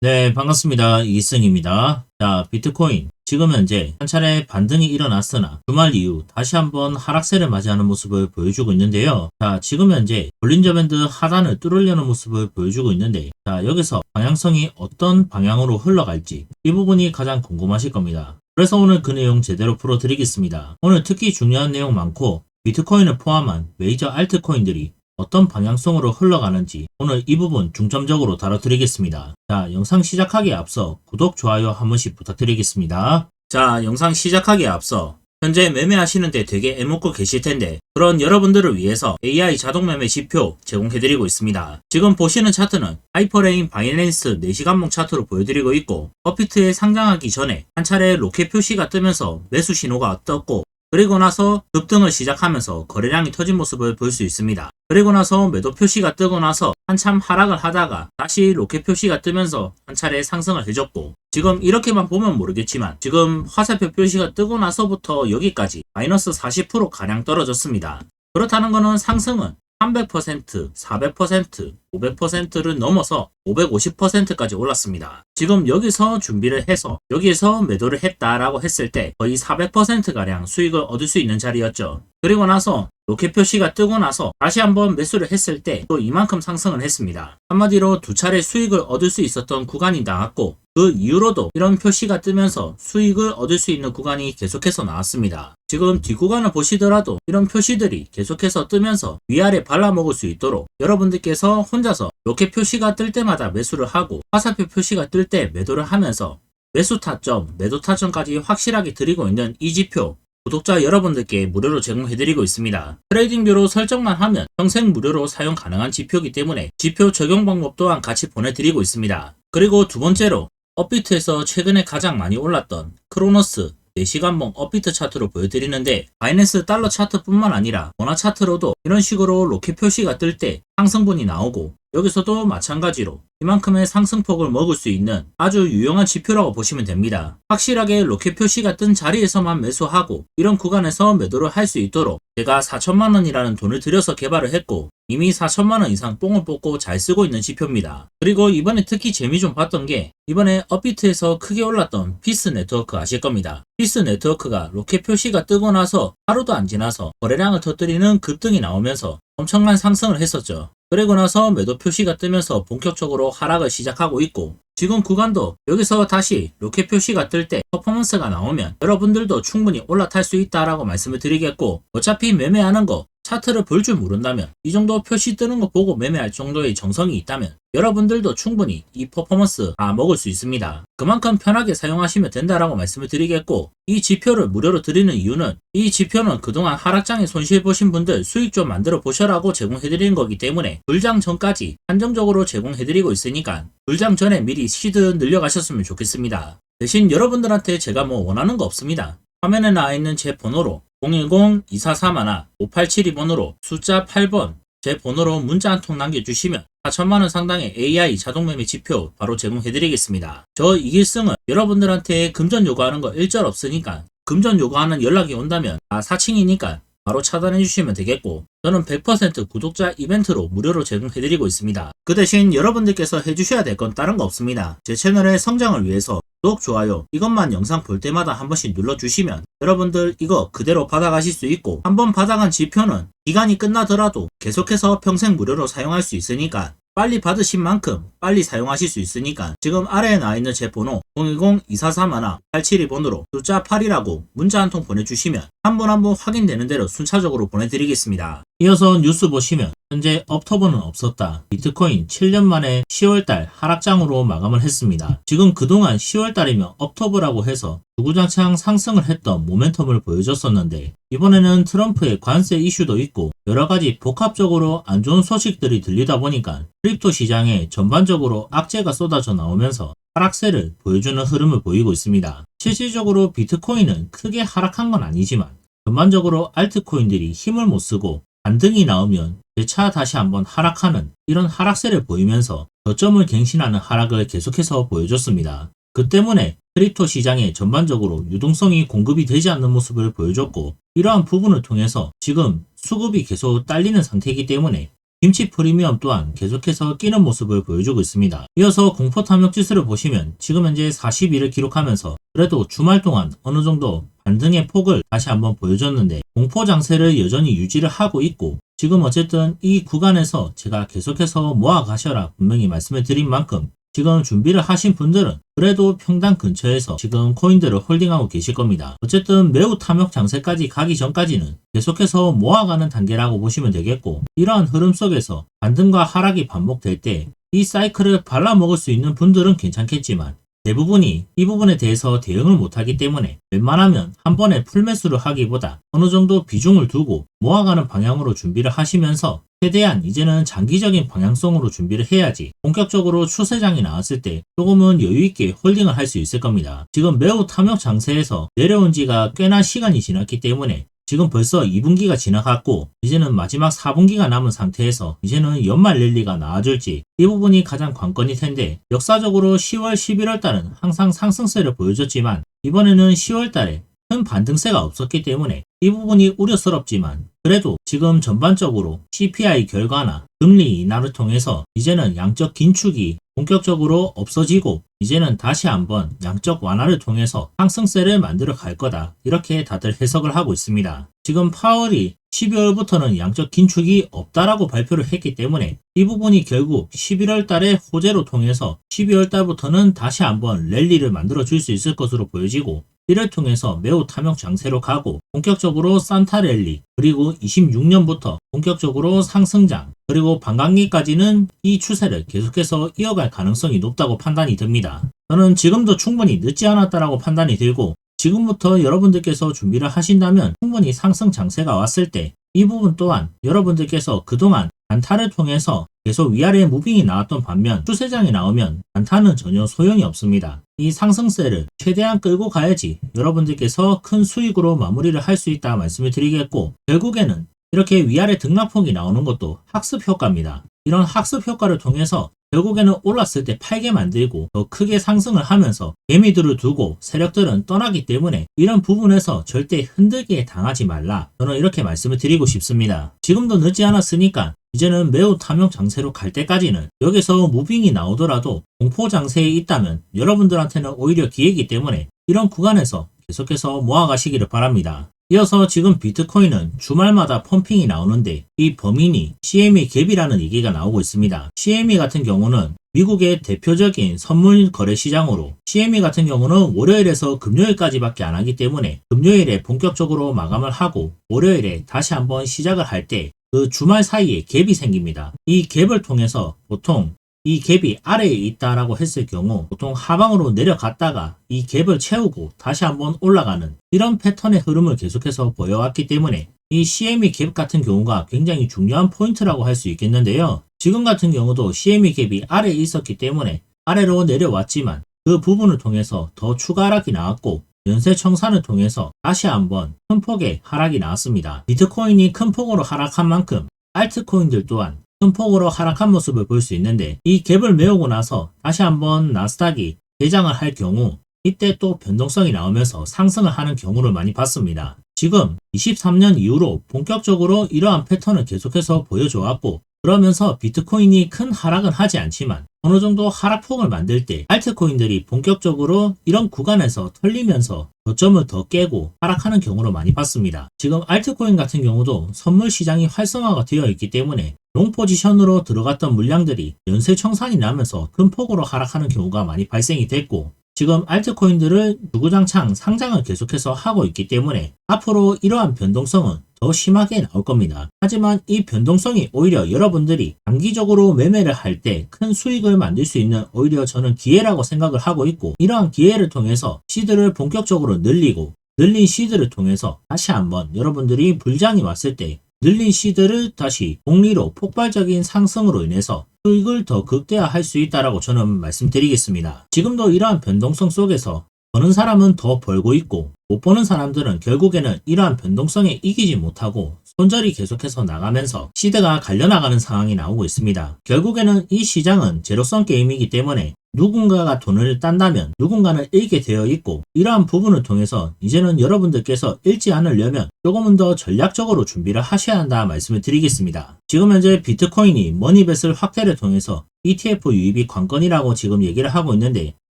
네, 반갑습니다. 이승입니다. 자, 비트코인. 지금 현재 한 차례 반등이 일어났으나 주말 이후 다시 한번 하락세를 맞이하는 모습을 보여주고 있는데요. 자, 지금 현재 볼린저 밴드 하단을 뚫으려는 모습을 보여주고 있는데, 자, 여기서 방향성이 어떤 방향으로 흘러갈지 이 부분이 가장 궁금하실 겁니다. 그래서 오늘 그 내용 제대로 풀어드리겠습니다. 오늘 특히 중요한 내용 많고 비트코인을 포함한 메이저 알트코인들이 어떤 방향성으로 흘러가는지 오늘 이 부분 중점적으로 다뤄드리겠습니다. 자, 영상 시작하기에 앞서 구독, 좋아요 한 번씩 부탁드리겠습니다. 자, 영상 시작하기에 앞서 현재 매매하시는데 되게 애먹고 계실 텐데 그런 여러분들을 위해서 AI 자동 매매 지표 제공해드리고 있습니다. 지금 보시는 차트는 하이퍼레인 바이낸스 4시간봉 차트로 보여드리고 있고 버피트에 상장하기 전에 한 차례 로켓 표시가 뜨면서 매수 신호가 떴고 그리고 나서 급등을 시작하면서 거래량이 터진 모습을 볼 수 있습니다. 그리고 나서 매도 표시가 뜨고 나서 한참 하락을 하다가 다시 로켓 표시가 뜨면서 한 차례 상승을 해줬고 지금 이렇게만 보면 모르겠지만 지금 화살표 표시가 뜨고 나서부터 여기까지 마이너스 40% 가량 떨어졌습니다. 그렇다는 것은 상승은 300%, 400%, 500%를 넘어서 550%까지 올랐습니다. 지금 여기서 준비를 해서 여기에서 매도를 했다라고 했을 때 거의 400%가량 수익을 얻을 수 있는 자리였죠. 그리고 나서 로켓 표시가 뜨고 나서 다시 한번 매수를 했을 때 또 이만큼 상승을 했습니다. 한마디로 두 차례 수익을 얻을 수 있었던 구간이 나왔고 그 이후로도 이런 표시가 뜨면서 수익을 얻을 수 있는 구간이 계속해서 나왔습니다. 지금 뒷구간을 보시더라도 이런 표시들이 계속해서 뜨면서 위아래 발라먹을 수 있도록 여러분들께서 혼자서 로켓 표시가 뜰 때마다 매수를 하고 화살표 표시가 뜰 때 매도를 하면서 매수 타점, 매도 타점까지 확실하게 드리고 있는 이 지표 구독자 여러분들께 무료로 제공해드리고 있습니다. 트레이딩뷰로 설정만 하면 평생 무료로 사용 가능한 지표이기 때문에 지표 적용 방법 또한 같이 보내드리고 있습니다. 그리고 두 번째로 업비트에서 최근에 가장 많이 올랐던 크로노스 4시간봉 업비트 차트로 보여드리는데 바이낸스 달러 차트뿐만 아니라 원화 차트로도 이런 식으로 로켓 표시가 뜰 때 상승분이 나오고 여기서도 마찬가지로 이만큼의 상승폭을 먹을 수 있는 아주 유용한 지표라고 보시면 됩니다. 확실하게 로켓 표시가 뜬 자리에서만 매수하고 이런 구간에서 매도를 할 수 있도록 제가 4천만원이라는 돈을 들여서 개발을 했고 이미 4천만원 이상 뽕을 뽑고 잘 쓰고 있는 지표입니다. 그리고 이번에 특히 재미 좀 봤던 게 이번에 업비트에서 크게 올랐던 피스 네트워크 아실 겁니다. 피스 네트워크가 로켓 표시가 뜨고 나서 하루도 안 지나서 거래량을 터뜨리는 급등이 나오면서 엄청난 상승을 했었죠. 그리고 나서 매도 표시가 뜨면서 본격적으로 하락을 시작하고 있고 지금 구간도 여기서 다시 로켓 표시가 뜰 때 퍼포먼스가 나오면 여러분들도 충분히 올라탈 수 있다라고 말씀을 드리겠고 어차피 매매하는 거 차트를 볼 줄 모른다면 이 정도 표시 뜨는 거 보고 매매할 정도의 정성이 있다면 여러분들도 충분히 이 퍼포먼스 다 먹을 수 있습니다. 그만큼 편하게 사용하시면 된다라고 말씀을 드리겠고 이 지표를 무료로 드리는 이유는 이 지표는 그동안 하락장에 손실 보신 분들 수익 좀 만들어 보셔라고 제공해드리는 거기 때문에 불장 전까지 한정적으로 제공해드리고 있으니까 불장 전에 미리 시드 늘려가셨으면 좋겠습니다. 대신 여러분들한테 제가 뭐 원하는 거 없습니다. 화면에 나와 있는 제 번호로 010-2431-5872번으로 숫자 8번 제 번호로 문자 한 통 남겨주시면 4천만원 상당의 AI 자동매매 지표 바로 제공해드리겠습니다. 저 이길승은 여러분들한테 금전 요구하는 거 일절 없으니까 금전 요구하는 연락이 온다면 사칭이니까 바로 차단해주시면 되겠고 저는 100% 구독자 이벤트로 무료로 제공해드리고 있습니다. 그 대신 여러분들께서 해주셔야 될 건 다른 거 없습니다. 제 채널의 성장을 위해서 구독, 좋아요 이것만 영상 볼 때마다 한 번씩 눌러주시면 여러분들 이거 그대로 받아가실 수 있고 한번 받아간 지표는 기간이 끝나더라도 계속해서 평생 무료로 사용할 수 있으니까 빨리 받으신 만큼 빨리 사용하실 수 있으니까 지금 아래에 나와있는 제 번호 010-2431-872번호로 숫자 8이라고 문자 한 통 보내주시면 한 분 한 분 확인되는 대로 순차적으로 보내드리겠습니다. 이어서 뉴스 보시면 현재 업터브는 없었다. 비트코인 7년 만에 10월달 하락장으로 마감을 했습니다. 지금 그동안 10월달이면 업터브라고 해서 주구장창 상승을 했던 모멘텀을 보여줬었는데 이번에는 트럼프의 관세 이슈도 있고 여러가지 복합적으로 안 좋은 소식들이 들리다 보니까 크립토 시장에 전반적으로 악재가 쏟아져 나오면서 하락세를 보여주는 흐름을 보이고 있습니다. 실질적으로 비트코인은 크게 하락한 건 아니지만 전반적으로 알트코인들이 힘을 못 쓰고 반등이 나오면 재차 다시 한번 하락하는 이런 하락세를 보이면서 저점을 갱신하는 하락을 계속해서 보여줬습니다. 그 때문에 크립토 시장에 전반적으로 유동성이 공급이 되지 않는 모습을 보여줬고 이러한 부분을 통해서 지금 수급이 계속 딸리는 상태이기 때문에 김치 프리미엄 또한 계속해서 끼는 모습을 보여주고 있습니다. 이어서 공포 탐욕 지수를 보시면 지금 현재 42를 기록하면서 그래도 주말 동안 어느 정도 반등의 폭을 다시 한번 보여줬는데 공포 장세를 여전히 유지를 하고 있고, 지금 어쨌든 이 구간에서 제가 계속해서 모아 가셔라 분명히 말씀을 드린 만큼 지금 준비를 하신 분들은 그래도 평당 근처에서 지금 코인들을 홀딩하고 계실 겁니다. 어쨌든 매우 탐욕 장세까지 가기 전까지는 계속해서 모아가는 단계라고 보시면 되겠고, 이러한 흐름 속에서 반등과 하락이 반복될 때 이 사이클을 발라먹을 수 있는 분들은 괜찮겠지만 대부분이 이 부분에 대해서 대응을 못하기 때문에 웬만하면 한 번에 풀매수를 하기보다 어느 정도 비중을 두고 모아가는 방향으로 준비를 하시면서 최대한 이제는 장기적인 방향성으로 준비를 해야지 본격적으로 추세장이 나왔을 때 조금은 여유있게 홀딩을 할 수 있을 겁니다. 지금 매우 탐욕 장세에서 내려온 지가 꽤나 시간이 지났기 때문에 지금 벌써 2분기가 지나갔고 이제는 마지막 4분기가 남은 상태에서 이제는 연말 랠리가 나와줄지 이 부분이 가장 관건일 텐데, 역사적으로 10월, 11월 달은 항상 상승세를 보여줬지만 이번에는 10월 달에 큰 반등세가 없었기 때문에 이 부분이 우려스럽지만, 그래도 지금 전반적으로 CPI 결과나 금리 인하를 통해서 이제는 양적 긴축이 본격적으로 없어지고 이제는 다시 한번 양적 완화를 통해서 상승세를 만들어 갈 거다, 이렇게 다들 해석을 하고 있습니다. 지금 파월이 12월부터는 양적 긴축이 없다라고 발표를 했기 때문에 이 부분이 결국 11월 달에 호재로 통해서 12월 달부터는 다시 한번 랠리를 만들어 줄 수 있을 것으로 보여지고, 이를 통해서 매우 탐욕 장세로 가고 본격적으로 산타 랠리, 그리고 26년부터 본격적으로 상승장, 그리고 반감기까지는 이 추세를 계속해서 이어갈 가능성이 높다고 판단이 듭니다. 저는 지금도 충분히 늦지 않았다라고 판단이 들고, 지금부터 여러분들께서 준비를 하신다면 충분히 상승 장세가 왔을 때 이 부분 또한 여러분들께서 그동안 단타를 통해서 계속 위아래에 무빙이 나왔던 반면 추세장이 나오면 단타는 전혀 소용이 없습니다. 이 상승세를 최대한 끌고 가야지 여러분들께서 큰 수익으로 마무리를 할 수 있다 말씀을 드리겠고, 결국에는 이렇게 위아래 등락폭이 나오는 것도 학습 효과입니다. 이런 학습 효과를 통해서 결국에는 올랐을 때 팔게 만들고 더 크게 상승을 하면서 개미들을 두고 세력들은 떠나기 때문에 이런 부분에서 절대 흔들기에 당하지 말라, 저는 이렇게 말씀을 드리고 싶습니다. 지금도 늦지 않았으니까 이제는 매우 탐욕 장세로 갈 때까지는 여기서 무빙이 나오더라도 공포 장세에 있다면 여러분들한테는 오히려 기회이기 때문에 이런 구간에서 계속해서 모아가시기를 바랍니다. 이어서 지금 비트코인은 주말마다 펌핑이 나오는데 이 범인이 CME 갭이라는 얘기가 나오고 있습니다. CME 같은 경우는 미국의 대표적인 선물 거래 시장으로, CME 같은 경우는 월요일에서 금요일까지밖에 안 하기 때문에 금요일에 본격적으로 마감을 하고 월요일에 다시 한번 시작을 할 때 그 주말 사이에 갭이 생깁니다. 이 갭을 통해서 보통 이 갭이 아래에 있다라고 했을 경우 보통 하방으로 내려갔다가 이 갭을 채우고 다시 한번 올라가는 이런 패턴의 흐름을 계속해서 보여왔기 때문에 이 CME 갭 같은 경우가 굉장히 중요한 포인트라고 할 수 있겠는데요. 지금 같은 경우도 CME 갭이 아래에 있었기 때문에 아래로 내려왔지만 그 부분을 통해서 더 추가 하락이 나왔고 연쇄 청산을 통해서 다시 한번 큰 폭의 하락이 나왔습니다. 비트코인이 큰 폭으로 하락한 만큼 알트코인들 또한 큰 폭으로 하락한 모습을 볼 수 있는데, 이 갭을 메우고 나서 다시 한번 나스닥이 대장을 할 경우 이때 또 변동성이 나오면서 상승을 하는 경우를 많이 봤습니다. 지금 23년 이후로 본격적으로 이러한 패턴을 계속해서 보여줘 왔고, 그러면서 비트코인이 큰 하락은 하지 않지만 어느 정도 하락폭을 만들 때 알트코인들이 본격적으로 이런 구간에서 털리면서 저점을 더 깨고 하락하는 경우를 많이 봤습니다. 지금 알트코인 같은 경우도 선물 시장이 활성화가 되어 있기 때문에 롱 포지션으로 들어갔던 물량들이 연쇄 청산이 나면서 큰 폭으로 하락하는 경우가 많이 발생이 됐고, 지금 알트코인들을 주구장창 상장을 계속해서 하고 있기 때문에 앞으로 이러한 변동성은 더 심하게 나올 겁니다. 하지만 이 변동성이 오히려 여러분들이 단기적으로 매매를 할 때 큰 수익을 만들 수 있는 오히려 저는 기회라고 생각을 하고 있고, 이러한 기회를 통해서 시드를 본격적으로 늘리고 늘린 시드를 통해서 다시 한번 여러분들이 불장이 왔을 때 늘린 시드를 다시 복리로 폭발적인 상승으로 인해서 수익을 더 극대화할 수 있다라고 저는 말씀드리겠습니다. 지금도 이러한 변동성 속에서 버는 사람은 더 벌고 있고 못 버는 사람들은 결국에는 이러한 변동성에 이기지 못하고 손절이 계속해서 나가면서 시드가 갈려나가는 상황이 나오고 있습니다. 결국에는 이 시장은 제로섬 게임이기 때문에 누군가가 돈을 딴다면 누군가는 잃게 되어 있고, 이러한 부분을 통해서 이제는 여러분들께서 잃지 않으려면 조금은 더 전략적으로 준비를 하셔야 한다 말씀을 드리겠습니다. 지금 현재 비트코인이 머니뱃을 확대를 통해서 ETF 유입이 관건이라고 지금 얘기를 하고 있는데,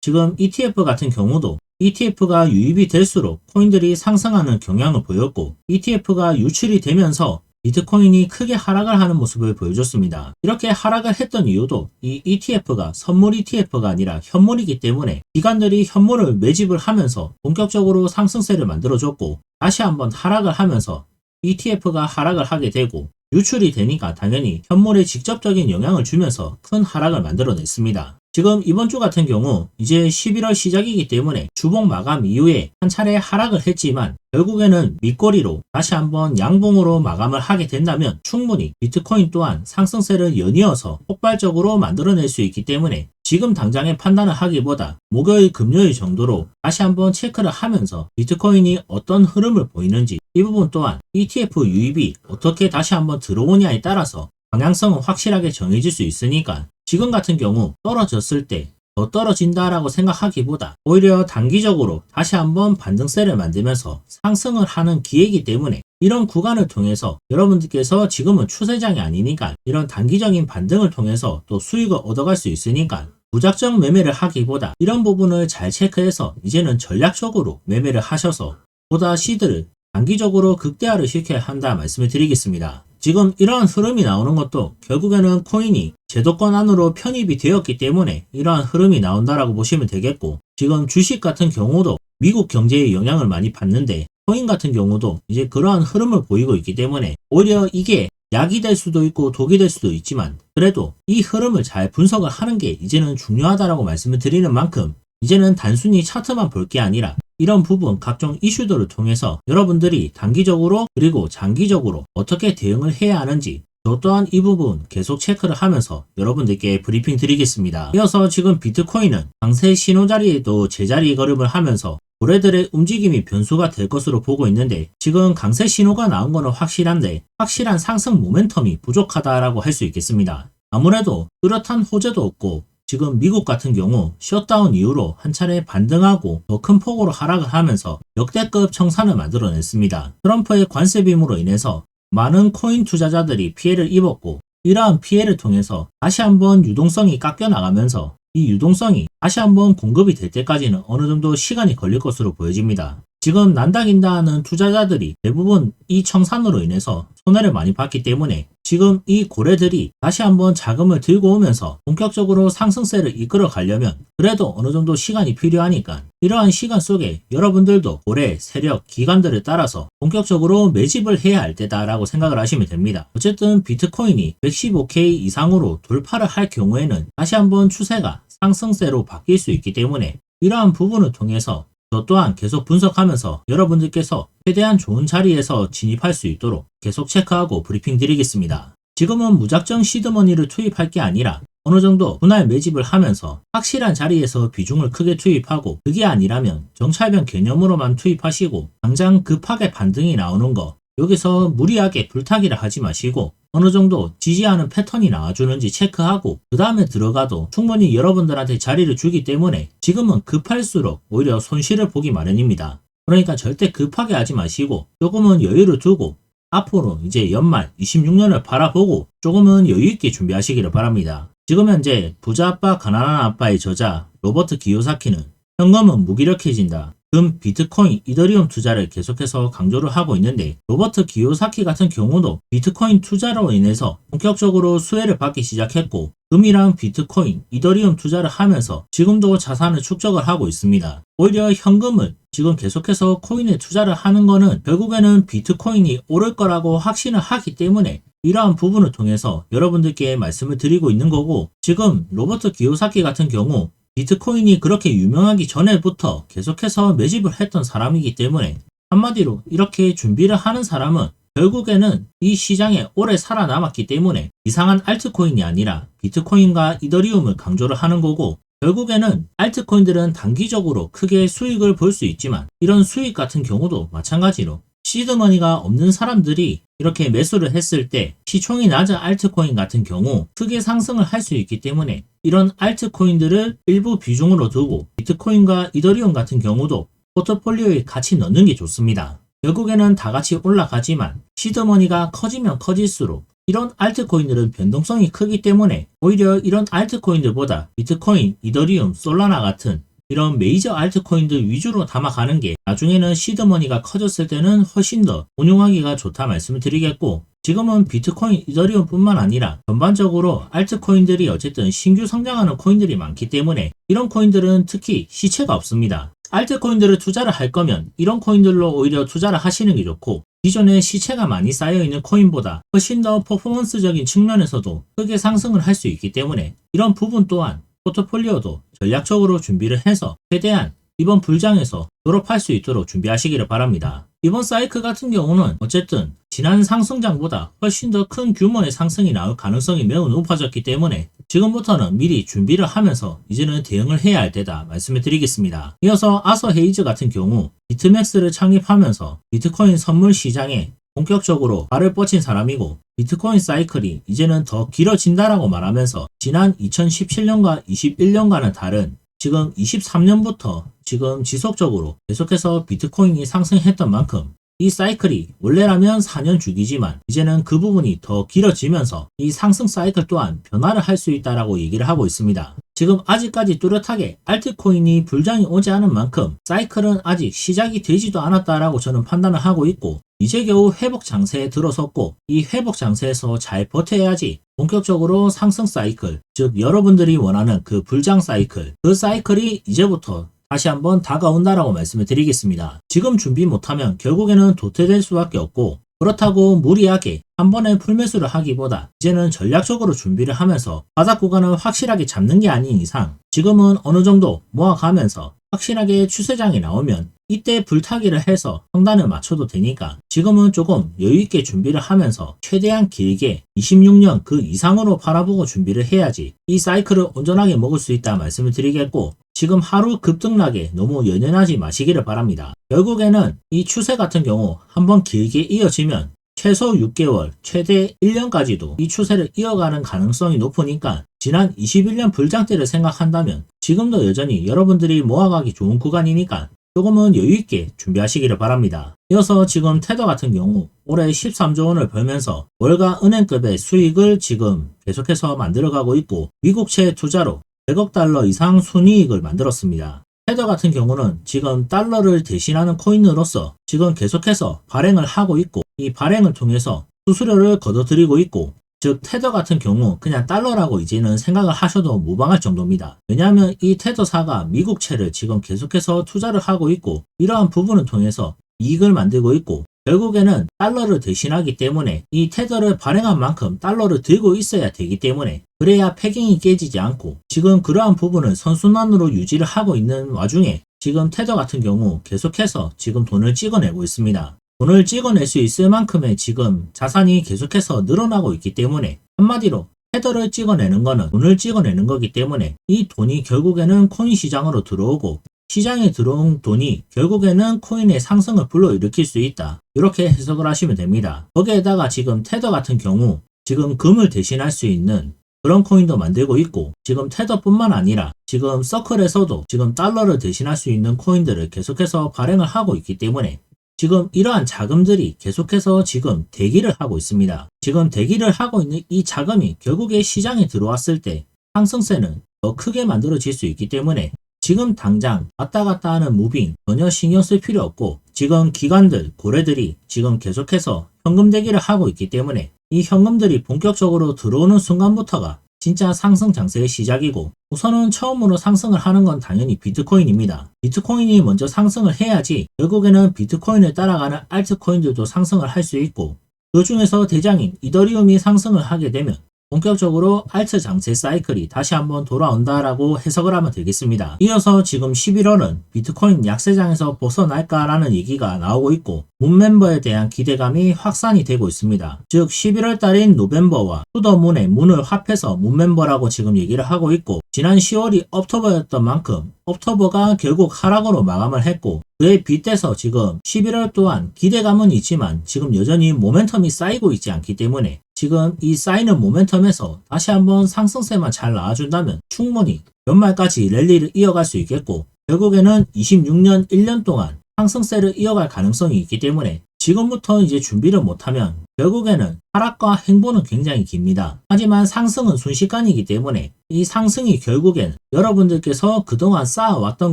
지금 ETF 같은 경우도 ETF가 유입이 될수록 코인들이 상승하는 경향을 보였고, ETF가 유출이 되면서 비트코인이 크게 하락을 하는 모습을 보여줬습니다. 이렇게 하락을 했던 이유도 이 ETF가 선물 ETF가 아니라 현물이기 때문에 기관들이 현물을 매집을 하면서 본격적으로 상승세를 만들어줬고, 다시 한번 하락을 하면서 ETF가 하락을 하게 되고, 유출이 되니까 당연히 현물에 직접적인 영향을 주면서 큰 하락을 만들어냈습니다. 지금 이번 주 같은 경우 이제 11월 시작이기 때문에 주봉 마감 이후에 한 차례 하락을 했지만 결국에는 밑거리로 다시 한번 양봉으로 마감을 하게 된다면 충분히 비트코인 또한 상승세를 연이어서 폭발적으로 만들어낼 수 있기 때문에 지금 당장의 판단을 하기보다 목요일 금요일 정도로 다시 한번 체크를 하면서 비트코인이 어떤 흐름을 보이는지, 이 부분 또한 ETF 유입이 어떻게 다시 한번 들어오냐에 따라서 방향성은 확실하게 정해질 수 있으니까 지금 같은 경우 떨어졌을 때 더 떨어진다라고 생각하기보다 오히려 단기적으로 다시 한번 반등세를 만들면서 상승을 하는 기회이기 때문에 이런 구간을 통해서 여러분들께서 지금은 추세장이 아니니까 이런 단기적인 반등을 통해서 또 수익을 얻어갈 수 있으니까 무작정 매매를 하기보다 이런 부분을 잘 체크해서 이제는 전략적으로 매매를 하셔서 보다 시드를 단기적으로 극대화를 시켜야 한다 말씀을 드리겠습니다. 지금 이러한 흐름이 나오는 것도 결국에는 코인이 제도권 안으로 편입이 되었기 때문에 이러한 흐름이 나온다라고 보시면 되겠고, 지금 주식 같은 경우도 미국 경제에 영향을 많이 받는데 코인 같은 경우도 이제 그러한 흐름을 보이고 있기 때문에 오히려 이게 약이 될 수도 있고 독이 될 수도 있지만 그래도 이 흐름을 잘 분석을 하는 게 이제는 중요하다라고 말씀을 드리는 만큼 이제는 단순히 차트만 볼 게 아니라 이런 부분 각종 이슈들을 통해서 여러분들이 단기적으로 그리고 장기적으로 어떻게 대응을 해야 하는지 저 또한 이 부분 계속 체크를 하면서 여러분들께 브리핑 드리겠습니다. 이어서 지금 비트코인은 강세 신호 자리에도 제자리 걸음을 하면서 고래들의 움직임이 변수가 될 것으로 보고 있는데, 지금 강세 신호가 나온 거는 확실한데 확실한 상승 모멘텀이 부족하다라고 할 수 있겠습니다. 아무래도 뚜렷한 호재도 없고 지금 미국 같은 경우 셧다운 이후로 한 차례 반등하고 더 큰 폭으로 하락을 하면서 역대급 청산을 만들어냈습니다. 트럼프의 관세 빔으로 인해서 많은 코인 투자자들이 피해를 입었고, 이러한 피해를 통해서 다시 한번 유동성이 깎여 나가면서 이 유동성이 다시 한번 공급이 될 때까지는 어느 정도 시간이 걸릴 것으로 보여집니다. 지금 난다긴다 하는 투자자들이 대부분 이 청산으로 인해서 손해를 많이 봤기 때문에 지금 이 고래들이 다시 한번 자금을 들고 오면서 본격적으로 상승세를 이끌어 가려면 그래도 어느 정도 시간이 필요하니까 이러한 시간 속에 여러분들도 고래, 세력, 기관들을 따라서 본격적으로 매집을 해야 할 때다라고 생각을 하시면 됩니다. 어쨌든 비트코인이 115K 이상으로 돌파를 할 경우에는 다시 한번 추세가 상승세로 바뀔 수 있기 때문에 이러한 부분을 통해서 저 또한 계속 분석하면서 여러분들께서 최대한 좋은 자리에서 진입할 수 있도록 계속 체크하고 브리핑 드리겠습니다. 지금은 무작정 시드머니를 투입할 게 아니라 어느 정도 분할 매집을 하면서 확실한 자리에서 비중을 크게 투입하고, 그게 아니라면 정찰병 개념으로만 투입하시고 당장 급하게 반등이 나오는 거 여기서 무리하게 불타기를 하지 마시고 어느 정도 지지하는 패턴이 나와주는지 체크하고 그 다음에 들어가도 충분히 여러분들한테 자리를 주기 때문에 지금은 급할수록 오히려 손실을 보기 마련입니다. 그러니까 절대 급하게 하지 마시고 조금은 여유를 두고 앞으로 이제 연말 26년을 바라보고 조금은 여유있게 준비하시기를 바랍니다. 지금 현재 부자 아빠 가난한 아빠의 저자 로버트 기요사키는 현금은 무기력해진다, 금, 비트코인, 이더리움 투자를 계속해서 강조를 하고 있는데, 로버트 기요사키 같은 경우도 비트코인 투자로 인해서 본격적으로 수혜를 받기 시작했고 금이랑 비트코인, 이더리움 투자를 하면서 지금도 자산을 축적을 하고 있습니다. 오히려 현금을 지금 계속해서 코인에 투자를 하는 거는 결국에는 비트코인이 오를 거라고 확신을 하기 때문에 이러한 부분을 통해서 여러분들께 말씀을 드리고 있는 거고, 지금 로버트 기요사키 같은 경우 비트코인이 그렇게 유명하기 전에부터 계속해서 매집을 했던 사람이기 때문에 한마디로 이렇게 준비를 하는 사람은 결국에는 이 시장에 오래 살아남았기 때문에 이상한 알트코인이 아니라 비트코인과 이더리움을 강조를 하는 거고, 결국에는 알트코인들은 단기적으로 크게 수익을 볼 수 있지만 이런 수익 같은 경우도 마찬가지로 시드머니가 없는 사람들이 이렇게 매수를 했을 때 시총이 낮은 알트코인 같은 경우 크게 상승을 할 수 있기 때문에 이런 알트코인들을 일부 비중으로 두고 비트코인과 이더리움 같은 경우도 포트폴리오에 같이 넣는 게 좋습니다. 결국에는 다 같이 올라가지만 시드머니가 커지면 커질수록 이런 알트코인들은 변동성이 크기 때문에 오히려 이런 알트코인들보다 비트코인, 이더리움, 솔라나 같은 이런 메이저 알트코인들 위주로 담아가는 게 나중에는 시드머니가 커졌을 때는 훨씬 더 운용하기가 좋다 말씀을 드리겠고, 지금은 비트코인, 이더리움 뿐만 아니라 전반적으로 알트코인들이 어쨌든 신규 성장하는 코인들이 많기 때문에 이런 코인들은 특히 시체가 없습니다. 알트코인들을 투자를 할 거면 이런 코인들로 오히려 투자를 하시는 게 좋고, 기존에 시체가 많이 쌓여있는 코인보다 훨씬 더 퍼포먼스적인 측면에서도 크게 상승을 할 수 있기 때문에 이런 부분 또한 포트폴리오도 전략적으로 준비를 해서 최대한 이번 불장에서 졸업할 수 있도록 준비하시기를 바랍니다. 이번 사이클 같은 경우는 어쨌든 지난 상승장보다 훨씬 더 큰 규모의 상승이 나올 가능성이 매우 높아졌기 때문에 지금부터는 미리 준비를 하면서 이제는 대응을 해야 할 때다 말씀을 드리겠습니다. 이어서 아서 헤이즈 같은 경우 비트맥스를 창립하면서 비트코인 선물 시장에 본격적으로 발을 뻗친 사람이고, 비트코인 사이클이 이제는 더 길어진다라고 말하면서 지난 2017년과 21년과는 다른 지금 23년부터 지금 지속적으로 계속해서 비트코인이 상승했던 만큼 이 사이클이 원래라면 4년 주기지만 이제는 그 부분이 더 길어지면서 이 상승 사이클 또한 변화를 할 수 있다라고 얘기를 하고 있습니다. 지금 아직까지 뚜렷하게 알트코인이 불장이 오지 않은 만큼 사이클은 아직 시작이 되지도 않았다라고 저는 판단을 하고 있고, 이제 겨우 회복 장세에 들어섰고 이 회복 장세에서 잘 버텨야지 본격적으로 상승 사이클, 즉 여러분들이 원하는 그 불장 사이클, 그 사이클이 이제부터 다시 한번 다가온다라고 말씀을 드리겠습니다. 지금 준비 못하면 결국에는 도태될 수밖에 없고, 그렇다고 무리하게 한 번에 풀매수를 하기보다 이제는 전략적으로 준비를 하면서 바닥 구간을 확실하게 잡는 게 아닌 이상 지금은 어느 정도 모아가면서 확실하게 추세장이 나오면 이때 불타기를 해서 평단을 맞춰도 되니까 지금은 조금 여유있게 준비를 하면서 최대한 길게 26년 그 이상으로 바라보고 준비를 해야지 이 사이클을 온전하게 먹을 수 있다 말씀을 드리겠고, 지금 하루 급등락에 너무 연연하지 마시기를 바랍니다. 결국에는 이 추세 같은 경우 한번 길게 이어지면 최소 6개월, 최대 1년까지도 이 추세를 이어가는 가능성이 높으니까 지난 21년 불장 때를 생각한다면 지금도 여전히 여러분들이 모아가기 좋은 구간이니까 조금은 여유있게 준비하시기를 바랍니다. 이어서 지금 테더 같은 경우 올해 13조 원을 벌면서 월가 은행급의 수익을 지금 계속해서 만들어가고 있고, 미국채 투자로 100억 달러 이상 순이익을 만들었습니다. 테더 같은 경우는 지금 달러를 대신하는 코인으로서 지금 계속해서 발행을 하고 있고, 이 발행을 통해서 수수료를 거둬들이고 있고, 즉 테더 같은 경우 그냥 달러라고 이제는 생각을 하셔도 무방할 정도입니다. 왜냐하면 이 테더사가 미국채를 지금 계속해서 투자를 하고 있고 이러한 부분을 통해서 이익을 만들고 있고, 결국에는 달러를 대신하기 때문에 이 테더를 발행한 만큼 달러를 들고 있어야 되기 때문에 그래야 패깅이 깨지지 않고, 지금 그러한 부분을 선순환으로 유지를 하고 있는 와중에 지금 테더 같은 경우 계속해서 지금 돈을 찍어내고 있습니다. 돈을 찍어낼 수 있을 만큼의 지금 자산이 계속해서 늘어나고 있기 때문에 한마디로 테더를 찍어내는 거는 돈을 찍어내는 거기 때문에 이 돈이 결국에는 코인 시장으로 들어오고, 시장에 들어온 돈이 결국에는 코인의 상승을 불러일으킬 수 있다, 이렇게 해석을 하시면 됩니다. 거기에다가 지금 테더 같은 경우 지금 금을 대신할 수 있는 그런 코인도 만들고 있고, 지금 테더뿐만 아니라 지금 서클에서도 지금 달러를 대신할 수 있는 코인들을 계속해서 발행을 하고 있기 때문에 지금 이러한 자금들이 계속해서 지금 대기를 하고 있습니다. 지금 대기를 하고 있는 이 자금이 결국에 시장에 들어왔을 때 상승세는 더 크게 만들어질 수 있기 때문에 지금 당장 왔다 갔다 하는 무빙 전혀 신경 쓸 필요 없고, 지금 기관들, 고래들이 지금 계속해서 현금 대기를 하고 있기 때문에 이 현금들이 본격적으로 들어오는 순간부터가 진짜 상승 장세의 시작이고, 우선은 처음으로 상승을 하는 건 당연히 비트코인입니다. 비트코인이 먼저 상승을 해야지 결국에는 비트코인을 따라가는 알트코인들도 상승을 할 수 있고, 그 중에서 대장인 이더리움이 상승을 하게 되면 본격적으로 알트 장세 사이클이 다시 한번 돌아온다라고 해석을 하면 되겠습니다. 이어서 지금 11월은 비트코인 약세장에서 벗어날까라는 얘기가 나오고 있고 문멤버에 대한 기대감이 확산이 되고 있습니다. 즉 11월 달인 노벰버와 투더문의 문을 합해서 문멤버라고 지금 얘기를 하고 있고 지난 10월이 업토버였던 만큼 업토버가 결국 하락으로 마감을 했고 그에 빗대서 지금 11월 또한 기대감은 있지만 지금 여전히 모멘텀이 쌓이고 있지 않기 때문에 지금 이 쌓이는 모멘텀에서 다시 한번 상승세만 잘 나와준다면 충분히 연말까지 랠리를 이어갈 수 있겠고 결국에는 26년 1년 동안 상승세를 이어갈 가능성이 있기 때문에 지금부터 이제 준비를 못하면 결국에는 하락과 행보는 굉장히 깁니다. 하지만 상승은 순식간이기 때문에 이 상승이 결국엔 여러분들께서 그동안 쌓아왔던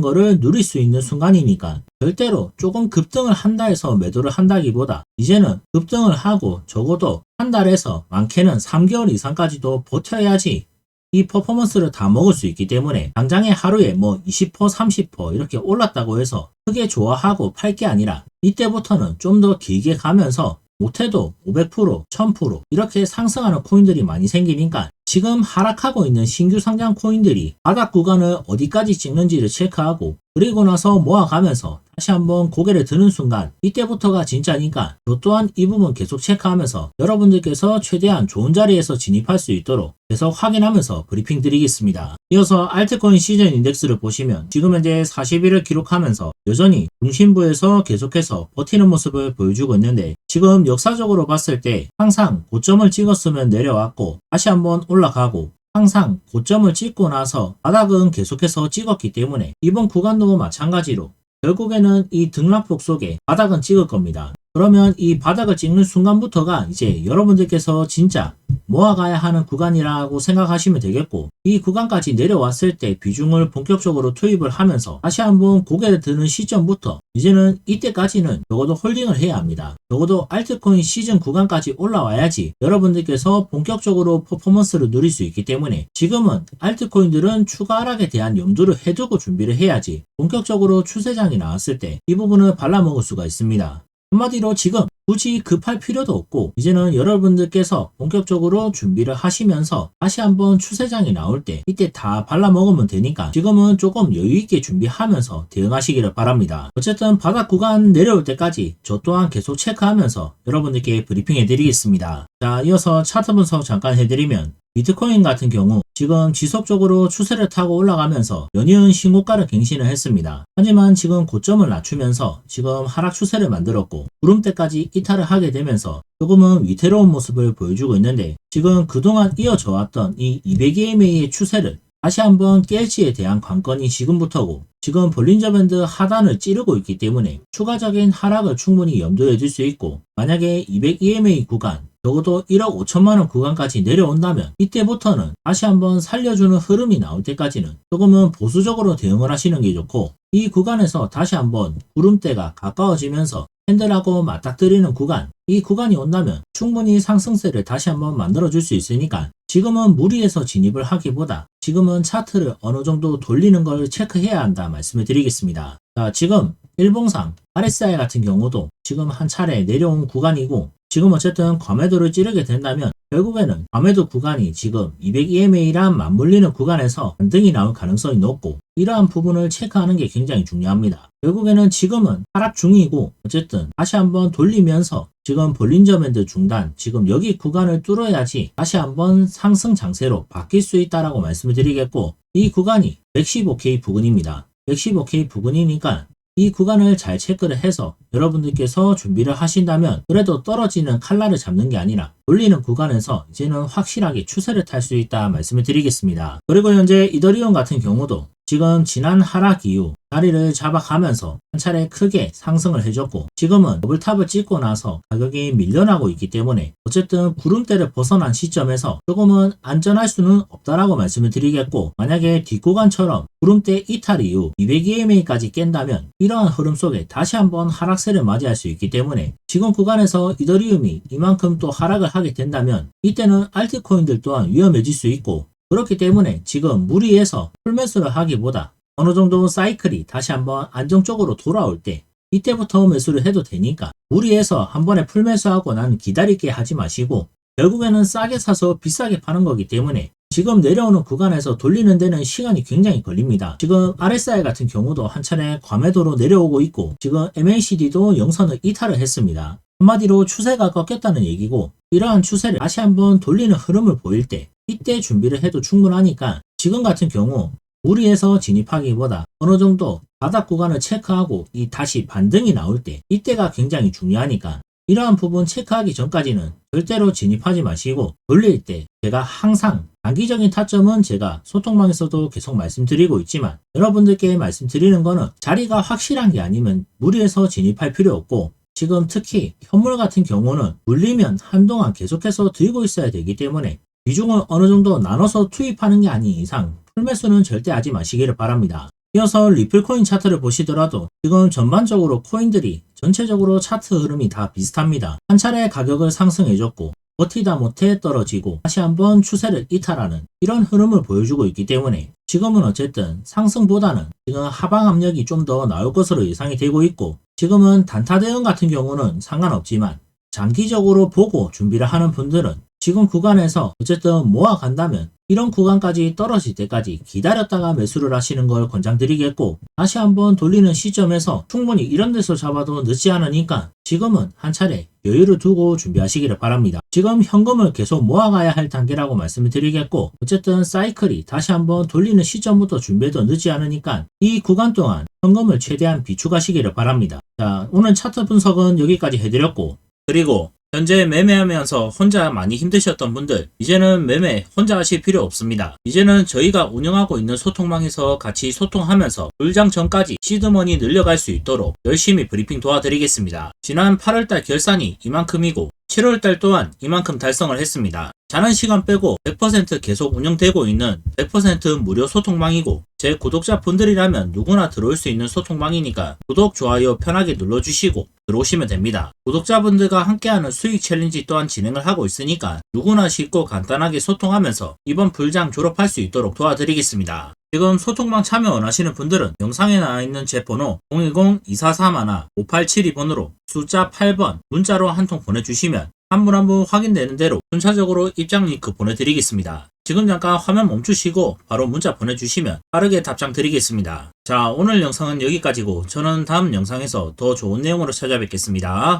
거를 누릴 수 있는 순간이니까 절대로 조금 급등을 한다 해서 매도를 한다기보다 이제는 급등을 하고 적어도 한 달에서 많게는 3개월 이상까지도 버텨야지 이 퍼포먼스를 다 먹을 수 있기 때문에 당장에 하루에 뭐 20%, 30% 이렇게 올랐다고 해서 크게 좋아하고 팔 게 아니라 이때부터는 좀 더 길게 가면서 못해도 500%, 1000% 이렇게 상승하는 코인들이 많이 생기니까 지금 하락하고 있는 신규 상장 코인들이 바닥 구간을 어디까지 찍는지를 체크하고 그리고 나서 모아가면서 다시 한번 고개를 드는 순간 이때부터가 진짜니까 저 또한 이 부분 계속 체크하면서 여러분들께서 최대한 좋은 자리에서 진입할 수 있도록 계속 확인하면서 브리핑 드리겠습니다. 이어서 알트코인 시즌 인덱스를 보시면 지금 현재 40일을 기록하면서 여전히 중심부에서 계속해서 버티는 모습을 보여주고 있는데 지금 역사적으로 봤을 때 항상 고점을 찍었으면 내려왔고 다시 한번 올라가고 항상 고점을 찍고 나서 바닥은 계속해서 찍었기 때문에 이번 구간도 마찬가지로 결국에는 이 등락폭 속에 바닥은 찍을 겁니다. 그러면 이 바닥을 찍는 순간부터가 이제 여러분들께서 진짜 모아가야 하는 구간이라고 생각하시면 되겠고 이 구간까지 내려왔을 때 비중을 본격적으로 투입을 하면서 다시 한번 고개를 드는 시점부터 이제는 이때까지는 적어도 홀딩을 해야 합니다. 적어도 알트코인 시즌 구간까지 올라와야지 여러분들께서 본격적으로 퍼포먼스를 누릴 수 있기 때문에 지금은 알트코인들은 추가 하락에 대한 염두를 해두고 준비를 해야지 본격적으로 추세장이 나왔을 때 이 부분을 발라먹을 수가 있습니다. 한마디로 지금 굳이 급할 필요도 없고 이제는 여러분들께서 본격적으로 준비를 하시면서 다시 한번 추세장이 나올 때 이때 다 발라먹으면 되니까 지금은 조금 여유있게 준비하면서 대응하시기를 바랍니다. 어쨌든 바닥 구간 내려올 때까지 저 또한 계속 체크하면서 여러분들께 브리핑 해드리겠습니다. 자, 이어서 차트 분석 잠깐 해드리면 비트코인 같은 경우 지금 지속적으로 추세를 타고 올라가면서 연이은 신고가를 갱신을 했습니다. 하지만 지금 고점을 낮추면서 지금 하락 추세를 만들었고 구름대까지 이탈을 하게 되면서 조금은 위태로운 모습을 보여주고 있는데 지금 그동안 이어져 왔던 이 200EMA의 추세를 다시 한번 깰지에 대한 관건이 지금부터고 지금 볼린저 밴드 하단을 찌르고 있기 때문에 추가적인 하락을 충분히 염두에 둘 수 있고 만약에 200EMA 구간 적어도 1억 5천만원 구간까지 내려온다면 이때부터는 다시 한번 살려주는 흐름이 나올 때까지는 조금은 보수적으로 대응을 하시는 게 좋고 이 구간에서 다시 한번 구름대가 가까워지면서 캔들하고 맞닥뜨리는 구간 이 구간이 온다면 충분히 상승세를 다시 한번 만들어줄 수 있으니까 지금은 무리해서 진입을 하기보다 지금은 차트를 어느 정도 돌리는 걸 체크해야 한다 말씀을 드리겠습니다. 자, 지금 일봉상 RSI 같은 경우도 지금 한 차례 내려온 구간이고 지금 어쨌든 과매도를 찌르게 된다면 결국에는 과매도 구간이 지금 200EMA랑 맞물리는 구간에서 반등이 나올 가능성이 높고 이러한 부분을 체크하는 게 굉장히 중요합니다. 결국에는 지금은 하락 중이고 어쨌든 다시 한번 돌리면서 지금 볼린저 밴드 중단 지금 여기 구간을 뚫어야지 다시 한번 상승 장세로 바뀔 수 있다라고 말씀을 드리겠고 이 구간이 115K 부근입니다. 115K 부근이니까 이 구간을 잘 체크를 해서 여러분들께서 준비를 하신다면 그래도 떨어지는 칼날을 잡는 게 아니라 돌리는 구간에서 이제는 확실하게 추세를 탈 수 있다 말씀을 드리겠습니다. 그리고 현재 이더리움 같은 경우도 지금 지난 하락 이후 자리를 잡아가면서 한 차례 크게 상승을 해줬고 지금은 더블탑을 찍고 나서 가격이 밀려나고 있기 때문에 어쨌든 구름대를 벗어난 시점에서 조금은 안전할 수는 없다라고 말씀을 드리겠고 만약에 뒷구간처럼 구름대 이탈 이후 200EMA까지 깬다면 이러한 흐름 속에 다시 한번 하락세를 맞이할 수 있기 때문에 지금 구간에서 이더리움이 이만큼 또 하락을 하게 된다면 이때는 알트코인들 또한 위험해질 수 있고 그렇기 때문에 지금 무리해서 풀매수를 하기보다 어느 정도 사이클이 다시 한번 안정적으로 돌아올 때 이때부터 매수를 해도 되니까 무리해서 한 번에 풀매수하고 난 기다리게 하지 마시고 결국에는 싸게 사서 비싸게 파는 거기 때문에 지금 내려오는 구간에서 돌리는 데는 시간이 굉장히 걸립니다. 지금 RSI 같은 경우도 한 차례 과매도로 내려오고 있고 지금 MACD도 영선을 이탈을 했습니다. 한마디로 추세가 꺾였다는 얘기고 이러한 추세를 다시 한번 돌리는 흐름을 보일 때 이때 준비를 해도 충분하니까 지금 같은 경우 무리해서 진입하기보다 어느 정도 바닥 구간을 체크하고 이 다시 반등이 나올 때 이때가 굉장히 중요하니까 이러한 부분 체크하기 전까지는 절대로 진입하지 마시고 돌릴 때 제가 항상 단기적인 타점은 제가 소통방에서도 계속 말씀드리고 있지만 여러분들께 말씀드리는 거는 자리가 확실한 게 아니면 무리해서 진입할 필요 없고 지금 특히 현물 같은 경우는 물리면 한동안 계속해서 들고 있어야 되기 때문에 비중을 어느 정도 나눠서 투입하는 게 아닌 이상 풀매수는 절대 하지 마시기를 바랍니다. 이어서 리플코인 차트를 보시더라도 지금 전반적으로 코인들이 전체적으로 차트 흐름이 다 비슷합니다. 한 차례 가격을 상승해줬고 버티다 못해 떨어지고 다시 한번 추세를 이탈하는 이런 흐름을 보여주고 있기 때문에 지금은 어쨌든 상승보다는 지금 하방 압력이 좀 더 나올 것으로 예상이 되고 있고 지금은 단타 대응 같은 경우는 상관없지만 장기적으로 보고 준비를 하는 분들은 지금 구간에서 어쨌든 모아간다면 이런 구간까지 떨어질 때까지 기다렸다가 매수를 하시는 걸 권장드리겠고 다시 한번 돌리는 시점에서 충분히 이런 데서 잡아도 늦지 않으니까 지금은 한 차례 여유를 두고 준비하시기를 바랍니다. 지금 현금을 계속 모아가야 할 단계라고 말씀을 드리겠고 어쨌든 사이클이 다시 한번 돌리는 시점부터 준비해도 늦지 않으니까 이 구간 동안 현금을 최대한 비축하시기를 바랍니다. 자, 오늘 차트 분석은 여기까지 해드렸고 그리고 현재 매매하면서 혼자 많이 힘드셨던 분들 이제는 매매 혼자 하실 필요 없습니다. 이제는 저희가 운영하고 있는 소통망에서 같이 소통하면서 불장 전까지 시드머니 늘려갈 수 있도록 열심히 브리핑 도와드리겠습니다. 지난 8월달 결산이 이만큼이고 7월달 또한 이만큼 달성을 했습니다. 자는 시간 빼고 100% 계속 운영되고 있는 100% 무료 소통망이고 제 구독자분들이라면 누구나 들어올 수 있는 소통망이니까 구독, 좋아요 편하게 눌러주시고 들어오시면 됩니다. 구독자분들과 함께하는 수익 챌린지 또한 진행을 하고 있으니까 누구나 쉽고 간단하게 소통하면서 이번 불장 졸업할 수 있도록 도와드리겠습니다. 지금 소통방 참여 원하시는 분들은 영상에 나와있는 제 번호 010-2431-5872번으로 숫자 8번 문자로 한 통 보내주시면 한 분 한 분 확인되는 대로 순차적으로 입장 링크 보내드리겠습니다. 지금 잠깐 화면 멈추시고 바로 문자 보내주시면 빠르게 답장 드리겠습니다. 자, 오늘 영상은 여기까지고 저는 다음 영상에서 더 좋은 내용으로 찾아뵙겠습니다.